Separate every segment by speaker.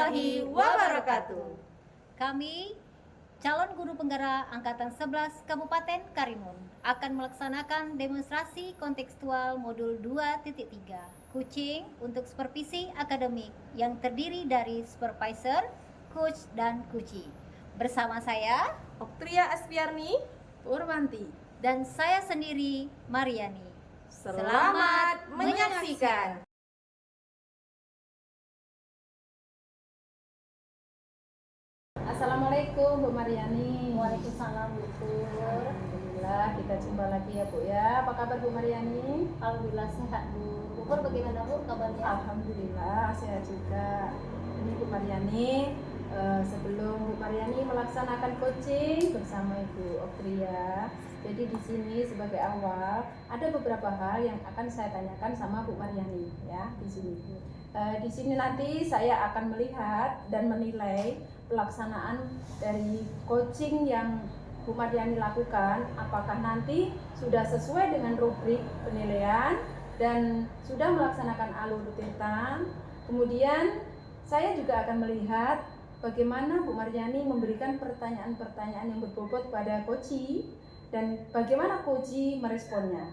Speaker 1: warahmatullahi wabarakatuh.
Speaker 2: Kami, calon guru penggerak Angkatan 11 Kabupaten Karimun, akan melaksanakan demonstrasi kontekstual modul 2.3, coaching untuk supervisi akademik yang terdiri dari supervisor, coach, dan coachee. Bersama saya,
Speaker 1: Oktria Asfiarni,
Speaker 3: Purwanti,
Speaker 2: dan saya sendiri, Mariani.
Speaker 1: Selamat menyaksikan.
Speaker 3: Assalamualaikum Bu Mariani.
Speaker 2: Waalaikumsalam, Bu Pur.
Speaker 3: Alhamdulillah kita jumpa lagi ya Bu ya. Apa kabar Bu Mariani?
Speaker 2: Alhamdulillah sehat, Bu. Bu Pur bagaimana, Bu, kabarnya?
Speaker 3: Alhamdulillah sehat juga. Ini Bu Mariani, sebelum Bu Mariani melaksanakan coaching bersama Ibu Oktria, jadi di sini sebagai awal ada beberapa hal yang akan saya tanyakan sama Bu Mariani ya di sini. Di sini nanti saya akan melihat dan menilai pelaksanaan dari coaching yang Bu Mariani lakukan, apakah nanti sudah sesuai dengan rubrik penilaian dan sudah melaksanakan alur tirta. Kemudian saya juga akan melihat bagaimana Bu Mariani memberikan pertanyaan-pertanyaan yang berbobot pada coachee dan bagaimana coachee meresponnya.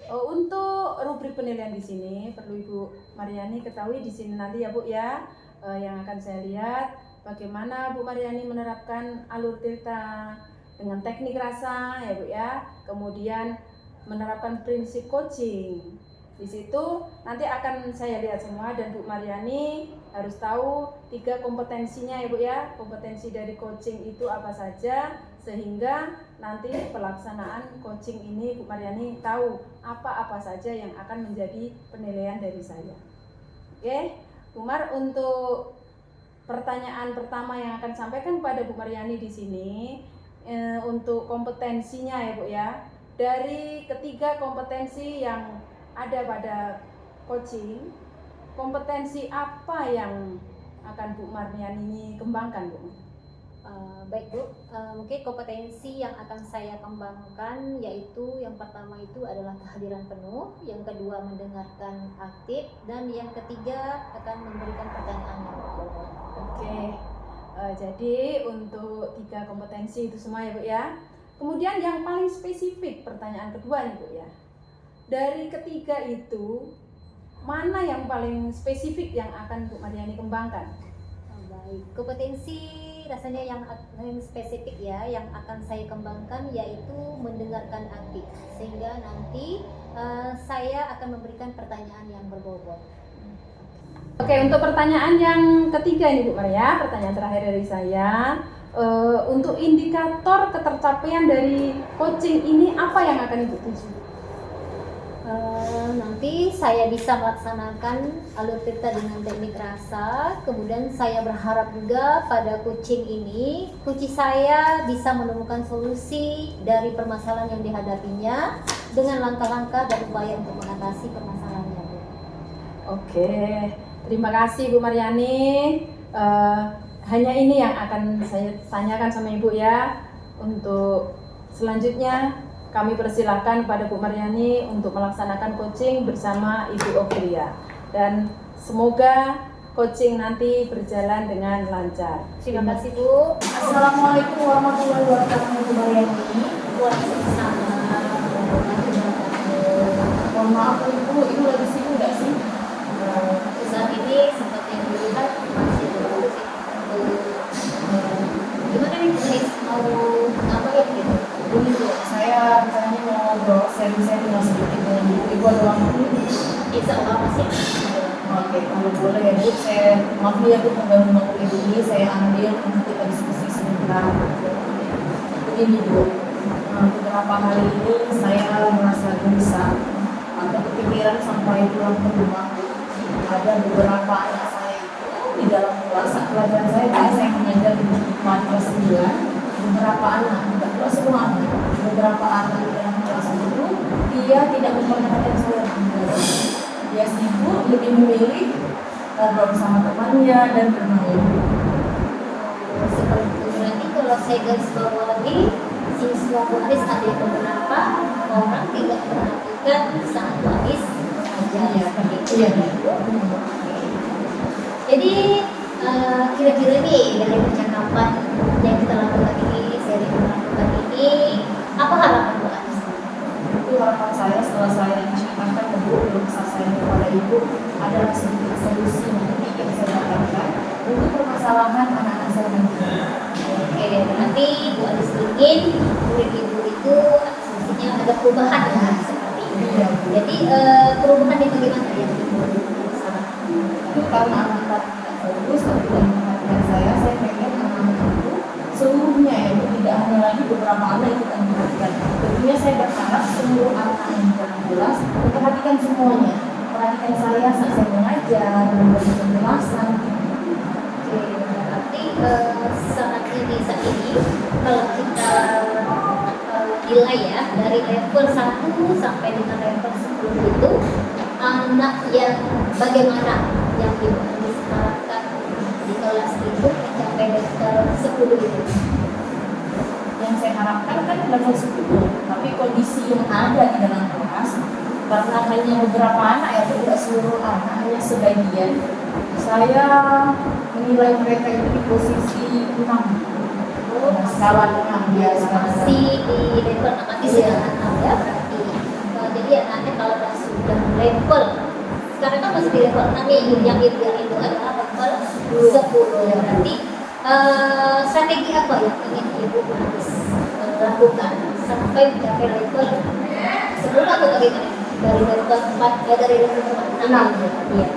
Speaker 3: Untuk rubrik penilaian di sini perlu Ibu Mariani ketahui di sini nanti ya Bu ya, yang akan saya lihat bagaimana Bu Mariani menerapkan alur tirta dengan teknik rasa ya Bu ya, kemudian menerapkan prinsip coaching. Di situ nanti akan saya lihat semua dan Bu Mariani harus tahu 3 kompetensinya ya Bu ya. Kompetensi dari coaching itu apa saja sehingga nanti pelaksanaan coaching ini Bu Mariani tahu apa-apa saja yang akan menjadi penilaian dari saya. Oke, Bu Mar, untuk pertanyaan pertama yang akan sampaikan pada Bu Mariani di sini untuk kompetensinya ya Bu ya. Dari ketiga kompetensi yang ada pada coaching, kompetensi apa yang akan Bu Mariani ini kembangkan Bu?
Speaker 2: Baik Bu, mungkin kompetensi yang akan saya kembangkan yaitu yang pertama itu adalah kehadiran penuh, yang kedua mendengarkan aktif, dan yang ketiga akan memberikan pertanyaan yang berbobot.
Speaker 3: Oke, jadi untuk 3 kompetensi itu semua ya Bu ya. Kemudian yang paling spesifik pertanyaan kedua nih Bu ya. Dari ketiga itu mana yang paling spesifik yang akan Bu Mariani kembangkan?
Speaker 2: Baik, kompetensi rasanya yang spesifik ya yang akan saya kembangkan yaitu mendengarkan aktif, sehingga nanti saya akan memberikan pertanyaan yang berbobot.
Speaker 3: Oke, untuk pertanyaan yang ketiga ini Bu Maria, pertanyaan terakhir dari saya, untuk indikator ketercapaian dari coaching ini apa yang akan Ibu tuju?
Speaker 2: Nanti saya bisa melaksanakan alur tirta dengan teknik rasa. Kemudian saya berharap juga pada coaching ini, coachee saya bisa menemukan solusi dari permasalahan yang dihadapinya dengan langkah-langkah dan upaya untuk mengatasi permasalahannya.
Speaker 3: Oke, terima kasih Bu Mariani. Hanya ini yang akan saya tanyakan sama Ibu ya. Untuk selanjutnya kami persilahkan pada Bu Mariani untuk melaksanakan coaching bersama Ibu Oktria dan semoga coaching nanti berjalan dengan lancar.
Speaker 2: Terima kasih Bu.
Speaker 4: Assalamualaikum warahmatullahi wabarakatuh Bu Mariani.
Speaker 2: Waalaikumsalam.
Speaker 4: Mohon maaf Ibu lagi sibuk nggak sih?
Speaker 2: Saat ini seperti yang dilihat masih belum gimana nih guys, mau ngapain gitu?
Speaker 4: Ini Bu, saya rencananya mau ngobrol sharing-sharing sedikit dengan Ibu ada waktu?
Speaker 2: Insya Allah masih ada.
Speaker 4: Oke, kalau boleh ya Bu, saya maaf ya Bu mengganggu Ibu ini, saya ambil untuk kita diskusi sebentar. Begini Bu, beberapa hari ini saya merasa gelisah atau kepikiran sampai pulang ke rumah. Ada beberapa anak saya itu di dalam kelas pelajaran saya mengajar di kelas 9. Beberapa anak, tidak pula semua anak, beberapa anak di dalam kelas itu dia tidak memperhatikan saya. Dia sibuk lebih memilih ngobrol sama temannya dan bermain.
Speaker 2: Seperti itu. Nanti kalau saya garis bawah lagi, siswa Buaris ada beberapa orang tidak perhatikan saat Buaris mengajar seperti itu.
Speaker 4: Iya.
Speaker 2: Jadi kira-kira nih dari percakapan yang kita lakukan ini, seri yang kita lakukan ini, apa harapan Bu Anis?
Speaker 4: Itu harapan saya setelah saya menceritakan ke Bu, kisah saya kepada Ibu adalah sedikit solusi yang saya dapatkan untuk permasalahan anak-anak saya nanti.
Speaker 2: Oke, berarti Bu Anis ingin murid Ibu itu asumsinya ada perubahan ya seperti ini.
Speaker 4: Iya.
Speaker 2: Jadi perubahan yang bagaimana yang Ibu salah?
Speaker 4: Itu karena anak-anak tidak fokus dan tidak memperhatikan saya pengen anak-anak itu seluruhnya ya Bu, tidak hanya lagi beberapa anak yang kita perhatikan. Tentunya saya berharap seluruh anak yang di dalam kelas memperhatikan semuanya. Perhatikan saya saat saya mengajar, memberi penjelasan.
Speaker 2: Oke, berarti saat ini kalau kita nilai ya dari level 1 sampai dengan level 10 itu anak yang bagaimana yang Ibu harapkan di kelas itu mencapai level 10 itu?
Speaker 4: Yang saya harapkan kan level 10, tapi kondisi yang ada di dalam kelas karena hanya beberapa anak ya, tidak seluruh anak, hanya sebagian, saya menilai mereka itu di posisi 6. Skala 6 ya,
Speaker 2: Masih di level 6, masih sedang 6 ya berarti. Jadi anaknya kalau sudah level sekarang kan masih di level 6 nih, yang ideal itu adalah level 10 berarti. Strategi apa yang ingin Ibu harus lakukan sampai mencapai level 10 atau bagaimana? Dari level 4 ya, dari level 6 ya.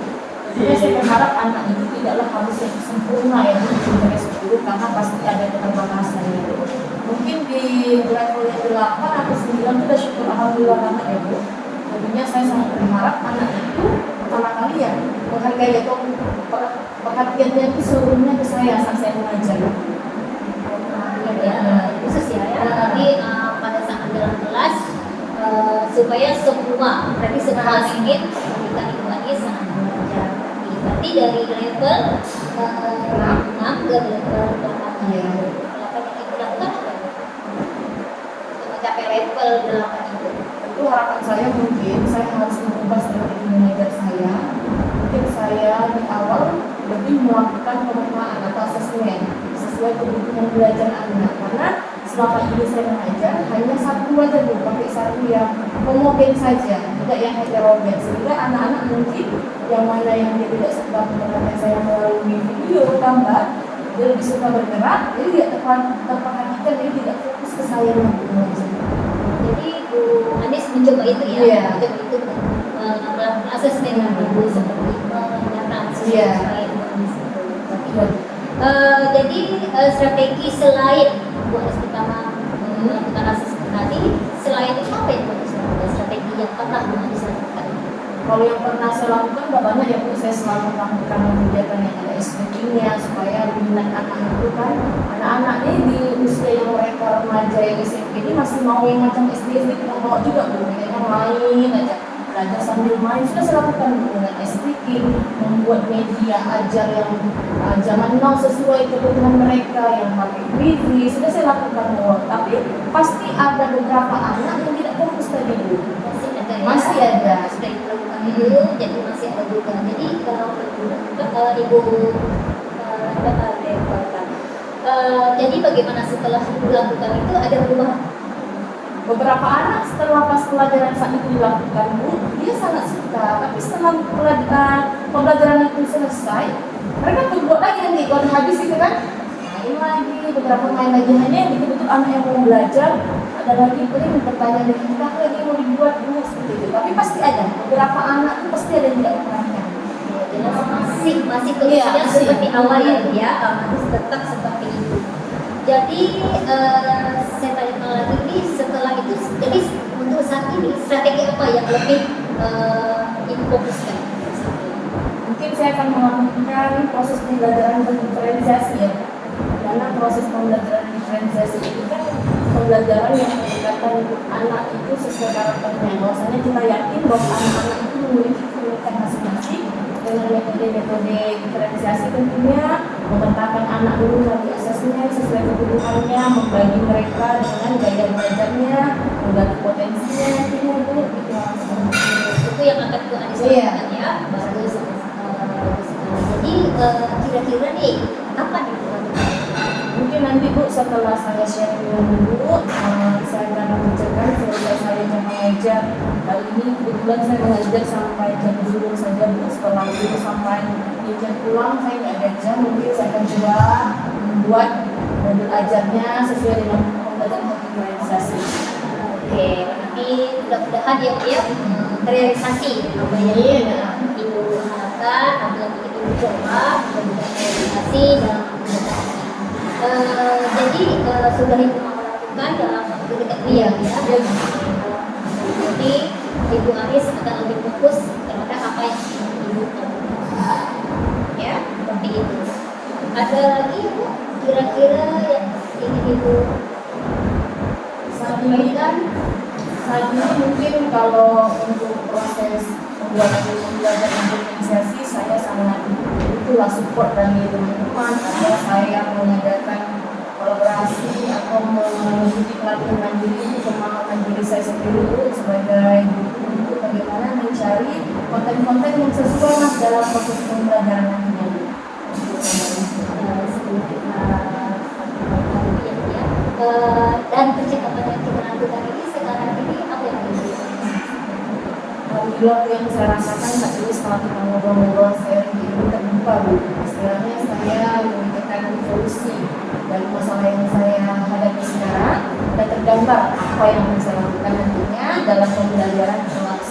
Speaker 4: Jadi saya berharap anak itu tidaklah harus yang sempurna ya di level 10 karena pasti ada keterbatasan gitu. Mungkin di level yang 8 atau 9 kita syukur alhamdulillah banget ya Bu. Tentunya saya sangat berharap anak itu pertama kali ya menghargai atau perhatiannya itu seluruhnya ke saya saat saya mengajar.
Speaker 2: Khusus ya, tapi pada saat dalam kelas supaya semua berarti semua ingin memberikan Ibu Anis sangat belajar. Berarti dari level 6 ke level 8 ya. 8 yang Ibu lakukan apa? Untuk mencapai level 8 itu.
Speaker 4: Itu harapan saya mungkin saya harus mengubah strategi mengajar saya. Mungkin saya di awal lebih melakukan pemetaan atau asesmen sesuai kebutuhan belajar anak karena selama ini saya mengajar hanya satu aja Bu, pakai satu yang homogen saja, tidak yang heterogen, sehingga anak-anak mungkin yang mana yang dia tidak suka mendengarkan saya melalui video gambar, dia lebih suka bergerak, jadi tidak terperhatikan, jadi tidak fokus ke saya untuk mengajar.
Speaker 2: Jadi Bu Anis mencoba itu ya,
Speaker 4: Iya.
Speaker 2: mencoba itu melakukan asesmen yang Ibu seperti menyampaikan
Speaker 4: Iya.
Speaker 2: sesuai Ibu Anis itu. Jadi strategi selain Bu Anis pertama melakukan asesmen tadi, selain itu apa yang Bu Anis lakukan? Strategi yang pernah Bu Anis lakukan?
Speaker 4: Kalau yang pernah saya lakukan gak banyak ya Bu, saya selalu melakukan kegiatan yang ada SPP-nya supaya minat anak itu kan anak-anak ini di usia yang mereka remaja yang SMP ini masih mau yang macam SD tidak mau juga Bu, mereka main aja belajar sambil main. Sudah saya lakukan dengan SPP, membuat media ajar yang zaman now sesuai kebutuhan mereka yang pakai wifi, sudah saya lakukan Bu. Tapi pasti ada beberapa anak yang tidak fokus tadi Bu. Masih ada.
Speaker 2: Sudah Ibu lakukan itu, jadi masih ada juga. Jadi kalau Ibu jadi bagaimana setelah Ibu lakukan itu ada perubahan?
Speaker 4: Beberapa anak setelah pas pelajaran saat itu dilakukan Bu, dia sangat suka. Tapi setelah pembelajaran itu selesai, mereka berbuat lagi nanti kalau habis itu kan main lagi, beberapa main lagi, hanya yang betul-betul anak yang mau belajar. Ada lagi paling bertanya dari kita lagi mau dibuat dulu seperti itu. Tapi pasti ada beberapa anak itu pasti ada yang tidak memperhatikan.
Speaker 2: Masih kondisinya seperti awal ya, harus tetap seperti itu. Jadi saya tanya lagi ini setelah itu, jadi untuk saat ini strategi apa yang lebih Ibu fokuskan?
Speaker 4: Mungkin saya akan melakukan proses pembelajaran diferensiasi ya. Karena proses pembelajaran diferensiasi itu kan pembelajaran yang menggunakan anak itu sesuai karakternya. Bahwasanya kita yakin bahwa anak-anak itu memiliki keunikan masing-masing dengan metode-metode diferensiasi, tentunya memetakan anak dulu melalui asesmen sesuai kebutuhannya, membagi mereka dengan gaya belajarnya, menggali potensinya, nantinya Bu, itu
Speaker 2: Itu yang akan Bu Anis lakukan ya, bagus. Jadi kira-kira nih kapan Ibu lakukan?
Speaker 4: Mungkin nanti Bu setelah saya sharing dengan Ibu, saya akan mengerjakan selesai saya jam mengajar. Kali ini kebetulan saya mengajar sampai jam 10 saja Bu. Setelah itu sampai di jam pulang saya nggak ada jam, mungkin saya akan coba membuat modul ajarnya sesuai dengan pembelajaran optimalisasi.
Speaker 2: Oke, nanti mudah-mudahan ya Bu ya terrealisasi apa yang Ibu harapkan, apa yang Ibu coba, mudah-mudahan terrealisasi dalam implementasi. Jadi sudah Ibu mau lakukan dalam waktu dekat ini ya. Jadi Ibu Aris akan lebih fokus terhadap apa yang Ibu lakukan. Ya, seperti itu. Ada lagi Ibu kira-kira yang ingin Ibu sampaikan?
Speaker 4: Saat ini mungkin kalau untuk proses pembuatan pembelajaran diferensiasi saya sangat itulah support dari teman-teman karena saya mengadakan kolaborasi atau mengikuti pelatihan mandiri pemahaman diri saya sendiri sebagai guru bagaimana mencari konten-konten yang sesuai mas dalam proses pembelajaran nantinya.
Speaker 2: Dan percakapan yang kita lakukan ini sekarang ini apa yang terjadi?
Speaker 4: Alhamdulillah yang saya rasakan saat ini setelah kita ngobrol-ngobrol saya ini terbuka Bu. Istilahnya saya memikirkan solusi dari masalah yang saya hadapi sekarang dan tergambar apa yang akan saya lakukan nantinya dalam pembelajaran kelas.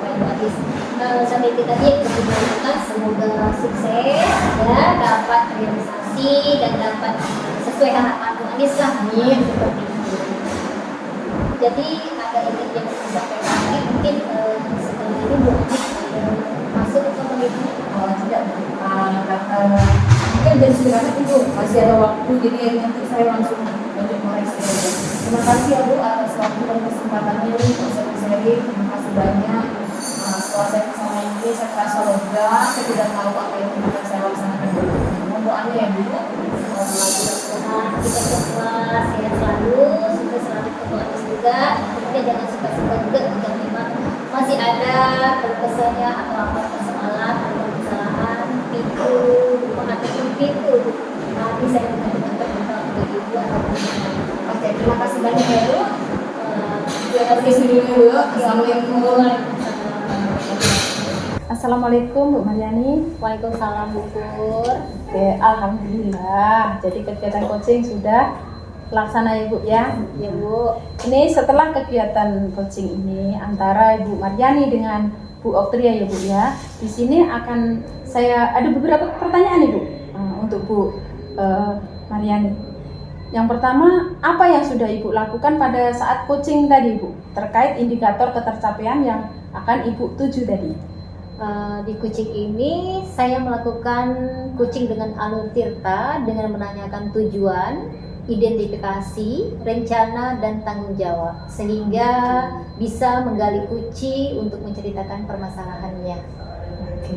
Speaker 2: Baik Bagus. Sampai kita yang kita semoga sukses ya, dapat realisasi dan dapat sesuai harapan Bu Anis lah.
Speaker 4: Amin.
Speaker 2: Seperti itu. Jadi ada yang ingin disampaikan lagi mungkin setelah ini Bu Anis masuk ke pemimpin.
Speaker 4: Tidak mungkin dari sekarang itu masih ada waktu jadi nanti saya langsung lanjut koreksi aja. Terima kasih ya Bu atas waktu dan kesempatannya untuk sharing. Terima kasih banyak. Setelah saya bersama ini saya merasa lega, saya tidak tahu apa yang akan saya laksanakan. Mohon doanya ya Bu.
Speaker 2: Kita semua sehat selalu, sukses selalu ke Bu Anis juga. Kita jangan suka-suka juga jika memang masih ada kesannya atau apa kesalahan atau kesalahan pintu ataupun pintu bisa kita terbuka untuk Ibu atau
Speaker 4: Oke, terima kasih banyak ya Bu.
Speaker 2: terima
Speaker 4: kasih dulu. Assalamualaikum.
Speaker 3: Assalamualaikum Bu Maryani.
Speaker 2: Waalaikumsalam Bu Pur.
Speaker 3: Oke, alhamdulillah. Jadi kegiatan coaching sudah laksana ya Bu ya.
Speaker 2: Ya Bu.
Speaker 3: Ini setelah kegiatan coaching ini antara Ibu Maryani dengan Bu Oktria ya Bu ya. Di sini akan saya ada beberapa pertanyaan Ibu untuk Bu Maryani. Yang pertama, apa yang sudah Ibu lakukan pada saat coaching tadi Bu terkait indikator ketercapaian yang akan Ibu tuju tadi?
Speaker 2: Di coaching ini saya melakukan coaching dengan alur tirta dengan menanyakan tujuan, identifikasi, rencana, dan tanggung jawab sehingga bisa menggali kunci untuk menceritakan permasalahannya.
Speaker 3: Oke,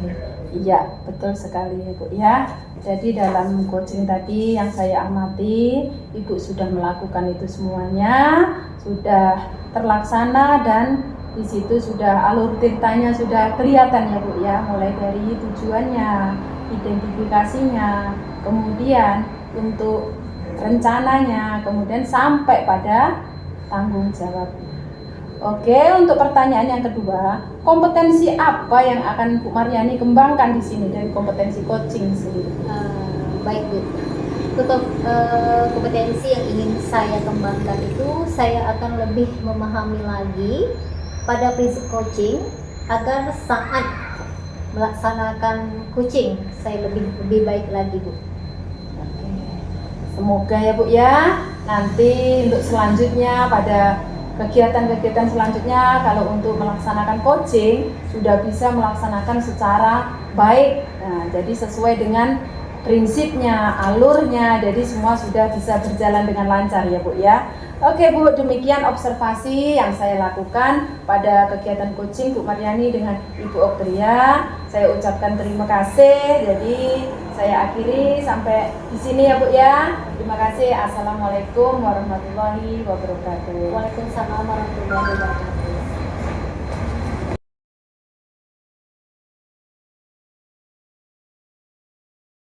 Speaker 3: iya betul sekali Bu ya. Jadi dalam coaching tadi yang saya amati, Ibu sudah melakukan itu semuanya, sudah terlaksana dan di situ sudah alur tirtanya sudah kelihatan ya Bu ya, mulai dari tujuannya, identifikasinya, kemudian untuk rencananya, kemudian sampai pada tanggung jawab. Oke, untuk pertanyaan yang kedua, kompetensi apa yang akan Bu Maryani kembangkan di sini dari kompetensi coaching sendiri?
Speaker 2: Baik Bu, untuk kompetensi yang ingin saya kembangkan itu saya akan lebih memahami lagi pada prinsip coaching agar saat melaksanakan coaching saya lebih baik lagi Bu.
Speaker 3: Oke. Semoga ya Bu ya, nanti untuk selanjutnya pada kegiatan-kegiatan selanjutnya kalau untuk melaksanakan coaching sudah bisa melaksanakan secara baik. Nah, jadi sesuai dengan prinsipnya, alurnya, jadi semua sudah bisa berjalan dengan lancar ya Bu ya. Oke Bu, demikian observasi yang saya lakukan pada kegiatan coaching Bu Maryani dengan Ibu Oktria. Saya ucapkan terima kasih. Jadi saya akhiri sampai di sini ya Bu ya. Terima kasih. Assalamualaikum warahmatullahi wabarakatuh.
Speaker 2: Waalaikumsalam warahmatullahi wabarakatuh.